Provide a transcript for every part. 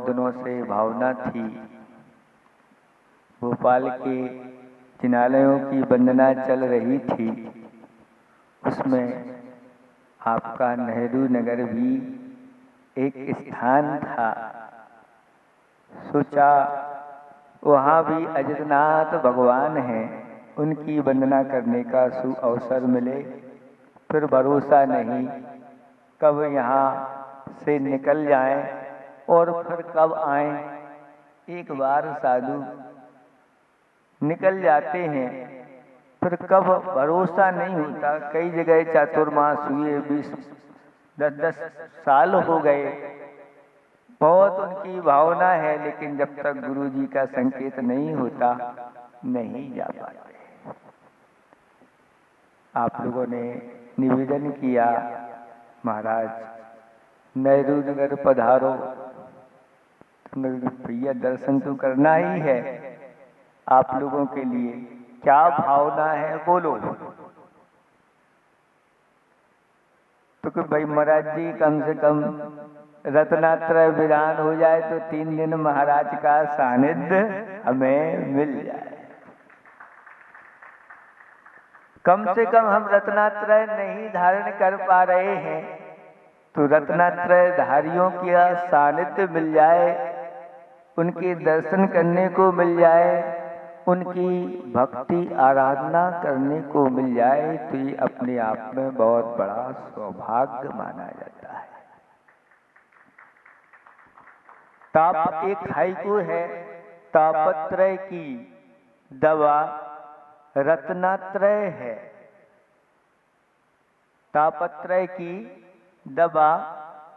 बहुत दिनों से भावना थी। भोपाल के जिनालयों की वंदना चल रही थी, उसमें आपका नेहरू नगर भी एक स्थान था। सोचा वहाँ भी अजितनाथ भगवान हैं, उनकी वंदना करने का अवसर मिले। फिर भरोसा नहीं कब यहाँ से निकल जाएं और फिर कब आएं। एक बार साधु निकल जाते हैं, फिर कब भरोसा नहीं होता। कई जगह चातुर्मास हुए, 10 साल हो गए। बहुत उनकी भावना है, लेकिन जब तक गुरु जी का संकेत नहीं होता नहीं जा पाते। आप लोगों ने निवेदन किया, महाराज नेहरू नगर पधारो। भैया दर्शन तो करना ही है। आप लोगों के लिए क्या भावना है बोलो। तो कि भाई महाराज जी कम से कम रत्नात्रय विधान हो जाए तो 3 दिन महाराज का सानिध्य हमें मिल जाए। कम से कम हम रत्नात्रय नहीं धारण कर पा रहे हैं, तो रत्नात्रय धारियों का सानिध्य मिल जाए, उनके दर्शन करने को मिल जाए, उनकी भक्ति आराधना करने को मिल जाए, तो ये अपने आप में बहुत बड़ा सौभाग्य माना जाता है। ताप एक हाइकू है, तापत्रय की दवा रत्नात्रय है। तापत्रय की दवा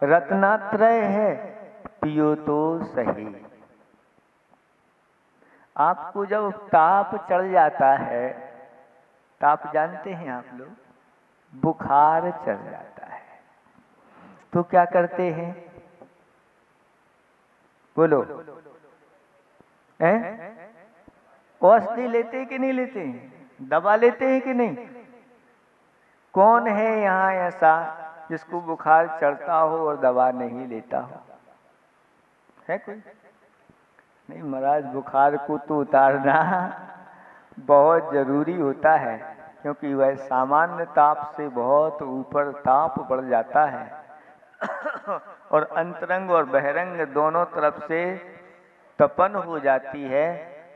रत्नात्रय है, पियो तो सही। आपको जब ताप चढ़ जाता है, ताप जानते हैं आप लोग, बुखार चढ़ जाता है, तो क्या करते हैं बोलो? औषधि लेते हैं कि नहीं लेते हैं? दवा लेते हैं कि नहीं? कौन है यहाँ ऐसा जिसको बुखार चढ़ता हो और दवा नहीं लेता हो? है कोई? नहीं महाराज, बुखार को तो उतारना बहुत जरूरी होता है, क्योंकि वह सामान्य ताप से बहुत ऊपर ताप बढ़ जाता है और अंतरंग और बहिरंग दोनों तरफ से तपन हो जाती है।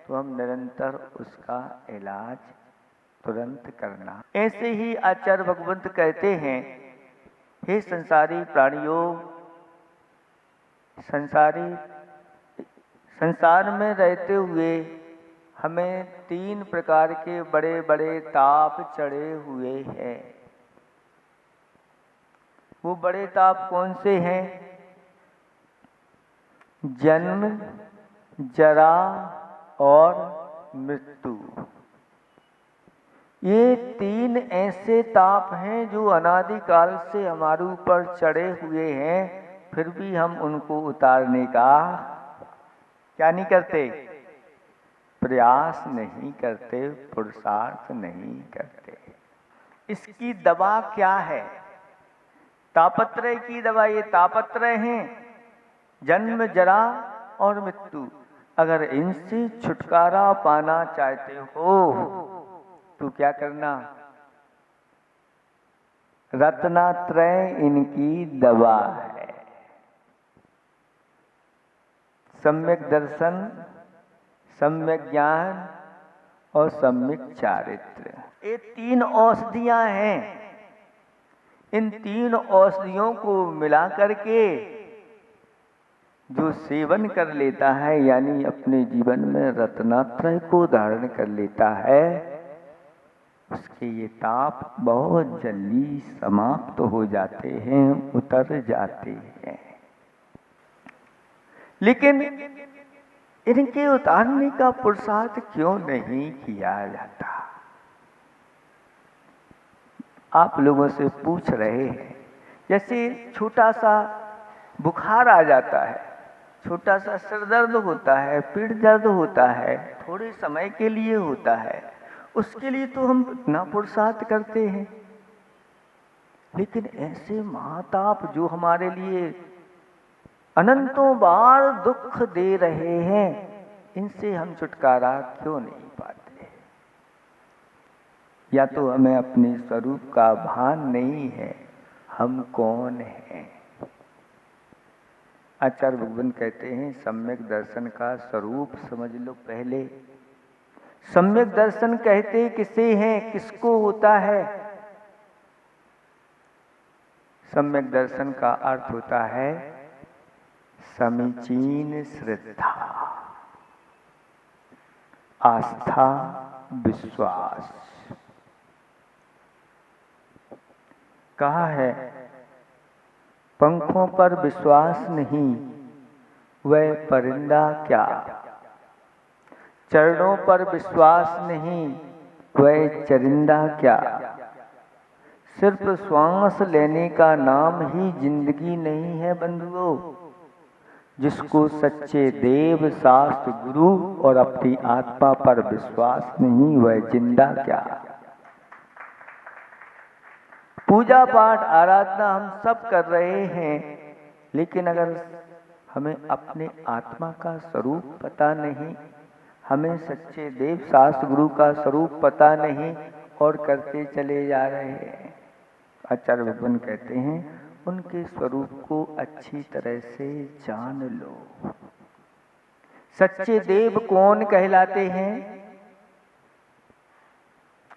तो हम निरंतर उसका इलाज तुरंत करना। ऐसे ही आचार्य भगवंत कहते हैं, हे संसारी प्राणियों, संसार में रहते हुए हमें 3 प्रकार के बड़े बड़े ताप चढ़े हुए हैं। वो बड़े ताप कौन से हैं? जन्म, जरा और मृत्यु। ये 3 ऐसे ताप हैं जो अनादिकाल से हमारे ऊपर चढ़े हुए हैं, फिर भी हम उनको उतारने का क्या नहीं करते? प्रयास नहीं करते, पुरुषार्थ नहीं करते। इसकी दवा क्या है? तापत्रय की दवा ये तापत्रय हैं, जन्म, जरा और मृत्यु। अगर इनसे छुटकारा पाना चाहते हो तो क्या करना? रत्नात्रय इनकी दवा है। सम्यक दर्शन, सम्यक ज्ञान और सम्यक चारित्र, ये 3 औषधियां हैं। इन 3 औषधियों को मिला करके जो सेवन कर लेता है, यानी अपने जीवन में रत्नात्रय को धारण कर लेता है, उसके ये ताप बहुत जल्दी समाप्त हो जाते हैं, उतर जाते हैं। लेकिन इनके उतारने का पुरुषार्थ क्यों नहीं किया जाता? आप लोगों से पूछ रहे हैं। जैसे छोटा सा बुखार आ जाता है, छोटा सा सिर दर्द होता है, पीठ दर्द होता है, थोड़े समय के लिए होता है, उसके लिए तो हम इतना पुरुषार्थ करते हैं। लेकिन ऐसे महाताप जो हमारे लिए अनंतों बार दुख दे रहे हैं, इनसे हम छुटकारा क्यों नहीं पाते? या तो हमें अपने स्वरूप का भान नहीं है, हम कौन हैं? आचार्य भगवान कहते हैं सम्यक दर्शन का स्वरूप समझ लो पहले। सम्यक दर्शन कहते किसे हैं, किसको होता है? सम्यक दर्शन का अर्थ होता है समीचीन श्रद्धा, आस्था, विश्वास। कहा है पंखों पर विश्वास नहीं, वह परिंदा क्या। चरणों पर विश्वास नहीं, वह चरिंदा क्या। सिर्फ श्वास लेने का नाम ही जिंदगी नहीं है बंधुओं। जिसको सच्चे देव, शास्त्र, गुरु और अपनी आत्मा पर विश्वास नहीं, वह जिंदा क्या। पूजा पाठ आराधना हम सब कर रहे हैं, लेकिन अगर हमें अपने आत्मा का स्वरूप पता नहीं, हमें सच्चे देव, शास्त्र, गुरु का स्वरूप पता नहीं और करते चले जा रहे हैं। आचार्य भगवान कहते हैं उनके स्वरूप को अच्छी तरह से जान लो। सच्चे देव कौन कहलाते हैं?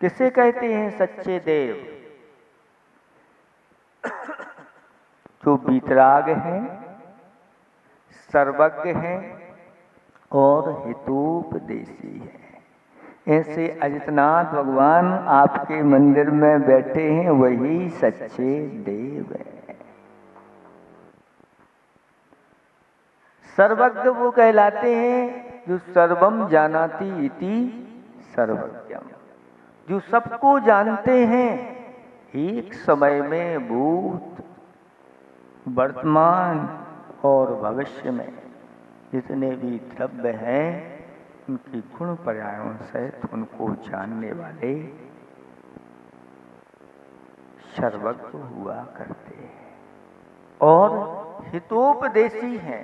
किसे कहते हैं सच्चे देव? जो वीतराग हैं, सर्वज्ञ हैं और हितोपदेशी हैं। ऐसे अजितनाथ भगवान आपके मंदिर में बैठे हैं, वही सच्चे देव हैं। सर्वज्ञ वो कहलाते हैं जो सर्वम जानाति इति सर्वज्ञम, जो सबको जानते हैं। एक समय में भूत, वर्तमान और भविष्य में जितने भी द्रव्य हैं, उनकी गुण पर्यायों से उनको जानने वाले सर्वज्ञ हुआ करते हैं और हितोपदेशी हैं,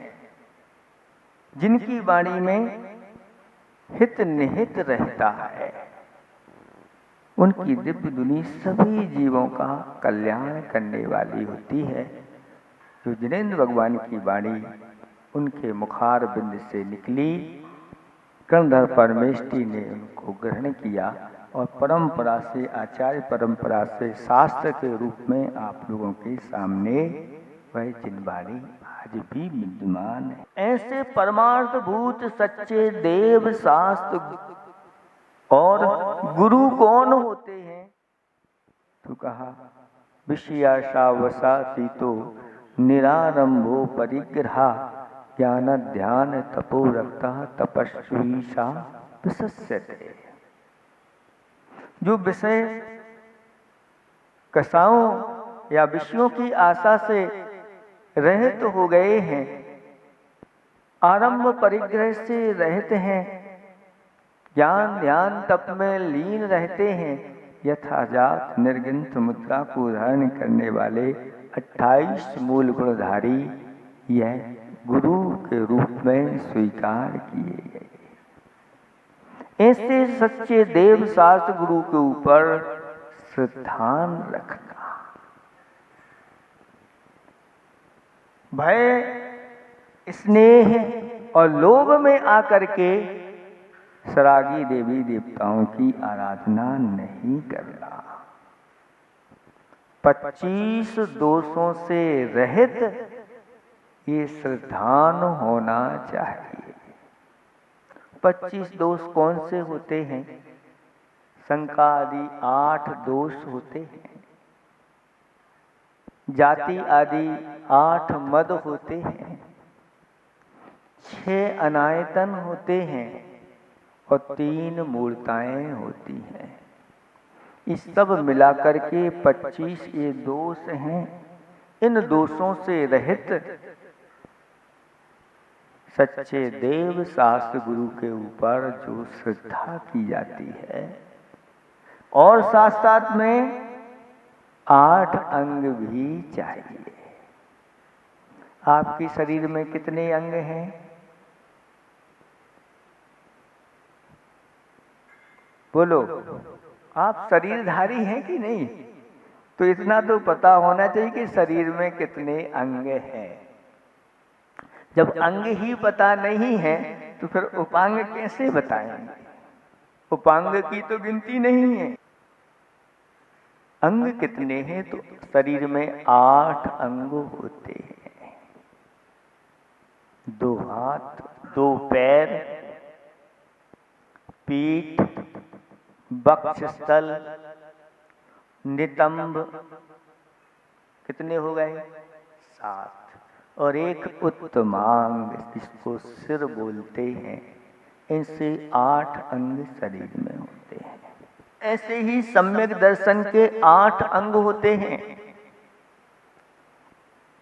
जिनकी वाणी में हित निहित रहता है। उनकी दिव्य धुनी सभी जीवों का कल्याण करने वाली होती है। जो जिनेंद्र भगवान की वाणी उनके मुखार बिंद से निकली, कर्णधर परमेष्ठी ने उनको ग्रहण किया और परंपरा से, आचार्य परंपरा से शास्त्र के रूप में आप लोगों के सामने वह जिनवाणी आज भी विद्यमान है। ऐसे परमार्थ भूत सच्चे देव, शास्त्र और गुरु कौन होते हैं? तो कहा विषयाशा वसातीतो निरारंभो परिग्रहा ज्ञान ध्यान तपो रक्ता तपस्वी सा विशस्यते। जो विषय कसाओं या विषयों की आशा से रहित हो गए हैं, आरंभ परिग्रह से रहित हैं, ज्ञान ध्यान तप में लीन रहते हैं, यथाजात निर्गिंत मुद्रा को धारण करने वाले 28 मूल गुणधारी यह गुरु के रूप में स्वीकार किए गए। ऐसे सच्चे देव, शास्त्र, गुरु के ऊपर श्रद्धान रखना। भय, स्नेह और लोभ में आकर के सरागी देवी देवताओं की आराधना नहीं करना। 25 दोषों से रहित ये श्रद्धान होना चाहिए। 25 दोष कौन से होते हैं? शंका आदि 8 दोष होते हैं, जाति आदि 8 मद होते हैं, 6 अनायतन होते हैं और 3 मूर्ताएं होती हैं। इस सब मिलाकर के 25 ये दोष हैं। इन दोषों से रहित सच्चे देव, शास्त्र, गुरु के ऊपर जो श्रद्धा की जाती है और साथ साथ में 8 अंग भी चाहिए। आपके शरीर में कितने अंग हैं? बोलो, आप शरीरधारी हैं कि नहीं? तो इतना तो पता होना चाहिए कि शरीर में कितने अंग हैं। जब अंग ही पता नहीं है तो फिर उपांग कैसे बताएंगे? उपांग की तो गिनती नहीं है। अंग कितने हैं? तो शरीर में 8 अंग होते हैं। 2 हाथ, 2 पैर, पीठ, वक्षस्थल, नितंब, कितने हो गए? 7। और एक उत्तमांग, इसको सिर बोलते हैं। इनसे 8 अंग शरीर में होते हैं। ऐसे ही सम्यक दर्शन के 8 अंग होते हैं।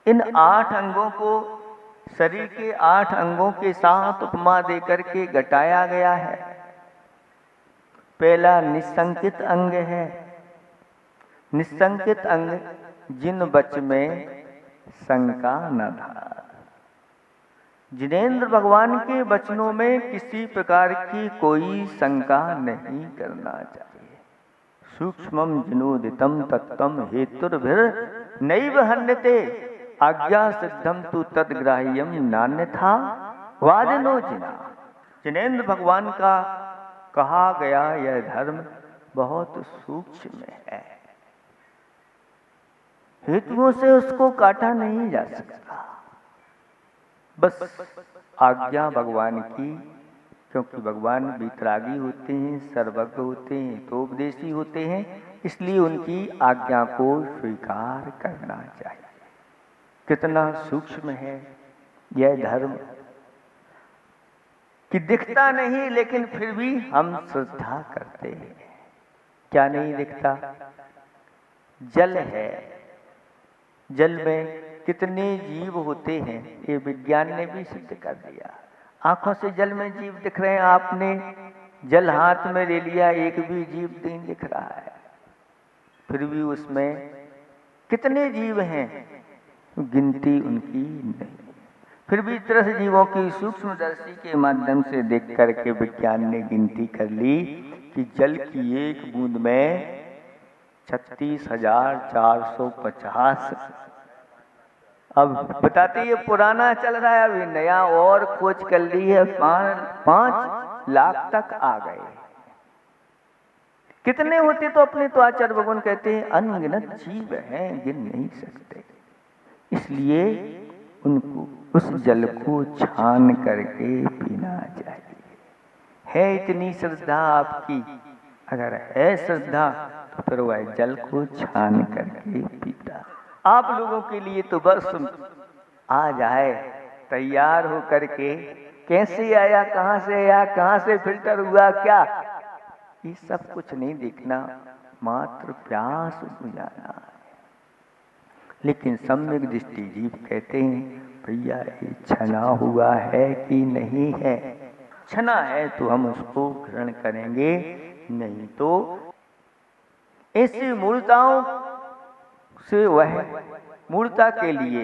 इन 8 अंगों को शरीर के 8 अंगों के साथ उपमा देकर के घटाया गया है। पहला निसंकित अंग है। निसंकित अंग जिन बच में शंका न था। जिनेंद्र भगवान के वचनों में किसी प्रकार की कोई शंका नहीं करना चाहिए। सूक्ष्मम जिनोदितम तत्तम हेतुर्भिर नैव हन्यते आज्ञा सिद्धम तु तद्ग्राह्यम नान्यथा वादिनो जिना। जिनेंद्र भगवान का कहा गया यह धर्म बहुत सूक्ष्म है। हेतुओं से उसको काटा नहीं जा सकता। बस आज्ञा भगवान की, क्योंकि भगवान वितरागी होते हैं, सर्वज्ञ होते हैं, हितोपदेशी होते हैं, इसलिए उनकी आज्ञा को स्वीकार करना चाहिए। कितना सूक्ष्म है यह धर्म कि दिखता नहीं, लेकिन फिर भी हम श्रद्धा करते हैं। क्या नहीं दिखता? जल है। जल में कितने जीव होते हैं, ये विज्ञान ने भी सिद्ध कर दिया। आंखों से जल में जीव दिख रहे हैं। आपने जल हाथ में ले लिया, एक भी जीव नहीं दिख रहा है, फिर भी उसमें कितने जीव हैं, गिनती उनकी नहीं। फिर भी इस तरह से जीवों की सूक्ष्मदर्शी के माध्यम से देख करके विज्ञान ने गिनती कर ली कि जल की एक बूंद में 36,450। अब बताते ये पुराना चल रहा है, अभी नया और खोज कर ली है, 5 लाख तक आ गए। कितने होते तो अपने तो आचार्य भगवान कहते हैं अनगिनत जीव हैं, गिन नहीं सकते। इसलिए उनको उस जल को छान करके पीना चाहिए। है इतनी श्रद्धा आपकी? अगर है श्रद्धा तो फिर वह जल को छान करके पीता। आप लोगों के लिए तो बस आ जाए तैयार हो करके, कैसे आया, कहां से आया, कहां से फिल्टर हुआ, क्या, ये सब कुछ नहीं देखना, मात्र प्यास बुझाना है। लेकिन सम्यक दृष्टि जीव कहते हैं भैया ये छना हुआ है कि नहीं है। छना है तो हम उसको ग्रहण करेंगे, नहीं तो ऐसी मूर्ताओं से वह मूर्ता के लिए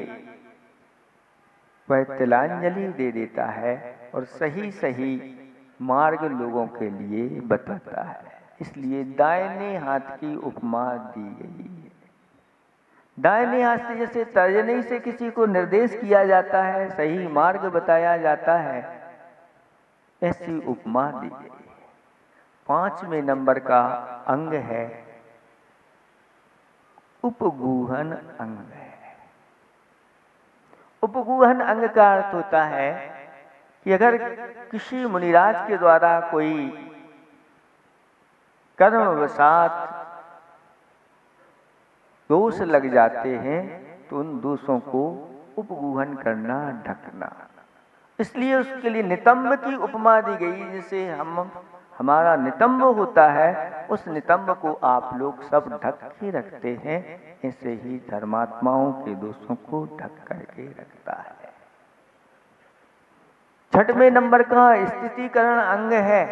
वह तिलांजलि दे देता है और सही सही मार्ग लोगों के लिए बताता है। इसलिए दाहिने हाथ की उपमा दी गई है। दाहिने हाथ से जैसे तर्जनी से किसी को निर्देश किया जाता है, सही मार्ग बताया जाता है, ऐसी उपमा दी गई है। 5वें नंबर का अंग है उपगूहन अंग है। उपगूहन अंग का अर्थ होता है कि अगर किसी मुनिराज के द्वारा कोई कर्मवशात दोष लग जाते हैं तो उन दोषों को उपगूहन करना, ढकना। इसलिए उसके लिए नितंब की उपमा दी गई। जिसे हमारा नितंब होता है, उस नितंब को आप लोग सब ढक के रखते हैं। ऐसे ही धर्मात्माओं के दोषों को ढक करके रखता है। 6वें नंबर का स्थितिकरण अंग है।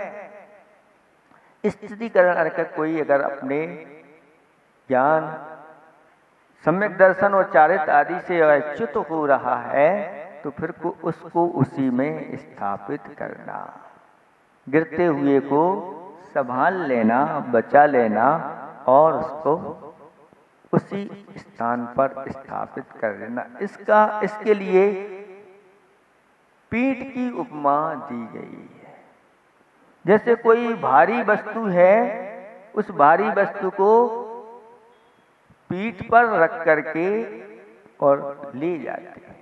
स्थितिकरण अर्थ कोई अगर अपने ज्ञान सम्यक दर्शन और चारित आदि से अच्युत हो रहा है तो फिर उसको उसी में स्थापित करना, गिरते हुए को संभाल लेना, बचा लेना और उसको उसी स्थान पर स्थापित कर देना। इसके लिए पीठ की उपमा दी गई है। जैसे कोई भारी वस्तु है, उस भारी वस्तु को पीठ पर रख करके और ले जाते हैं।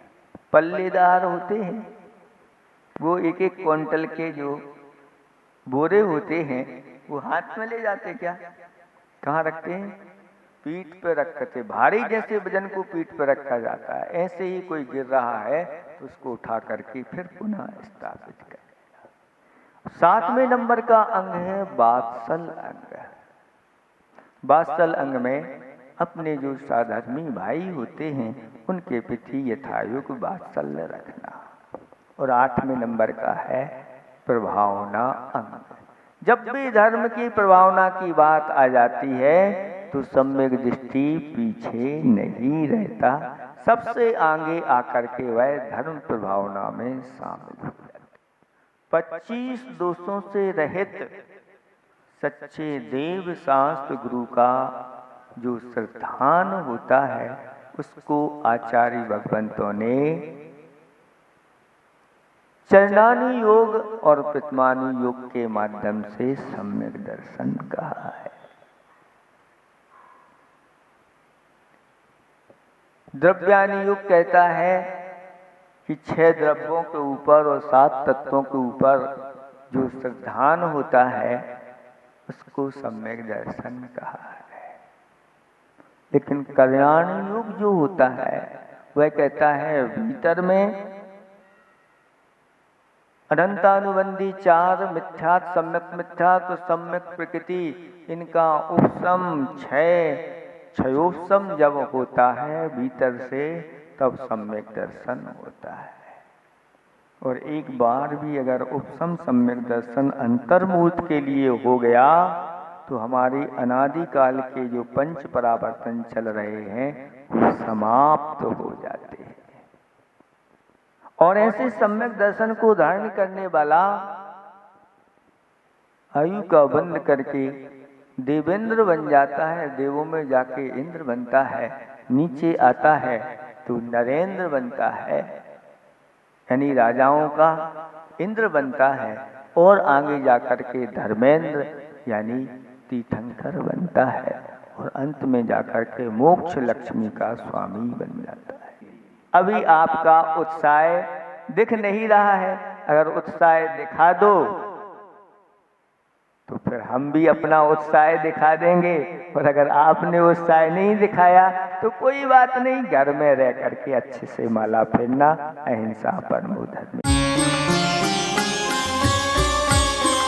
पल्लेदार होते हैं, वो एक एक क्विंटल के जो बोरे होते हैं वो हाथ में ले जाते, क्या कहाँ रखते हैं? पीठ पर रखते। भारी जैसे वजन को पीठ पर रखा जाता है, ऐसे ही कोई गिर रहा है तो उसको उठा करके फिर पुनः स्थापित कर देना। 7वें नंबर का अंग है वात्सल अंग। वात्सल अंग में अपने जो साधर्मी भाई होते हैं उनके प्रति यथायुग वात्सल्य रखना। और 8वें नंबर का है प्रभावना अंग। जब भी धर्म की प्रभावना की बात आ जाती है तो सम्यक दृष्टि पीछे नहीं रहता, सबसे आगे आकर के वह धर्म प्रभावना में शामिल हो जाता। 25 दोषों से रहित सच्चे देव शास्त्र गुरु का जो श्रद्धान होता है उसको आचार्य भगवंतों ने चरणानी योग और प्रतिमानी योग के माध्यम से सम्यक दर्शन कहा है। द्रव्यानी योग कहता है कि 6 द्रव्यों के ऊपर और 7 तत्वों के ऊपर जो श्रद्धान होता है उसको सम्यक दर्शन कहा है। लेकिन कल्याण योग जो होता है वह कहता है भीतर में अनंतानुबंधी 4 मिथ्यात्, सम्यक मिथ्यात्, सम्यक प्रकृति, इनका उपशम क्षयोपशम जब होता है भीतर से तब सम्यक दर्शन होता है। और एक बार भी अगर उपशम सम्यक दर्शन अंतर्मूर्त के लिए हो गया तो हमारी अनादि काल के जो 5 परावर्तन चल रहे हैं वो समाप्त हो जाते हैं। और ऐसे सम्यक दर्शन को धारण करने वाला आयु का बंद करके देवेंद्र बन जाता है, देवों में जाके इंद्र बनता है, नीचे आता है तो नरेंद्र बनता है, यानी राजाओं का इंद्र बनता है, और आगे जाकर के धर्मेंद्र यानी तीर्थंकर बनता है, और अंत में जाकर के मोक्ष लक्ष्मी का स्वामी बन जाता है। अभी आपका उत्साह दिख नहीं रहा है, अगर उत्साह दिखा दो तो फिर हम भी अपना उत्साह दिखा देंगे, और अगर आपने उत्साह नहीं दिखाया तो कोई बात नहीं, घर में रह करके अच्छे से माला फेरना, अहिंसा परमो धर्म।